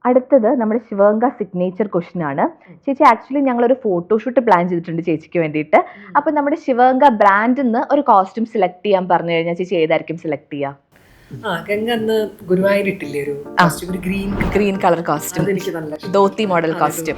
അടുത്തത് നമ്മുടെ Sivaganga signature question ആണ്. ചേച്ചി ആക്ച്വലി ഞങ്ങളൊരു ഫോട്ടോഷൂട്ട് പ്ലാൻ ചെയ്തിട്ടുണ്ട് ചേച്ചിക്ക് വേണ്ടിയിട്ട്. അപ്പൊ നമ്മുടെ ശിവഗംഗ ബ്രാൻഡിൽ നിന്ന് ഒരു കോസ്റ്റ്യൂം സെലക്ട് ചെയ്യാൻ പറഞ്ഞു കഴിഞ്ഞാൽ ചേച്ചി ഏതായിരിക്കും സെലക്ട് ചെയ്യുക? ഗംഗ അന്ന് ഗുരുവായൂരിട്ടില്ലേ ഒരു ഗ്രീൻ കളർ കോസ്റ്റ്യൂം, എനിക്ക് നല്ല ധോത്തി മോഡൽ കോസ്റ്റ്യൂം.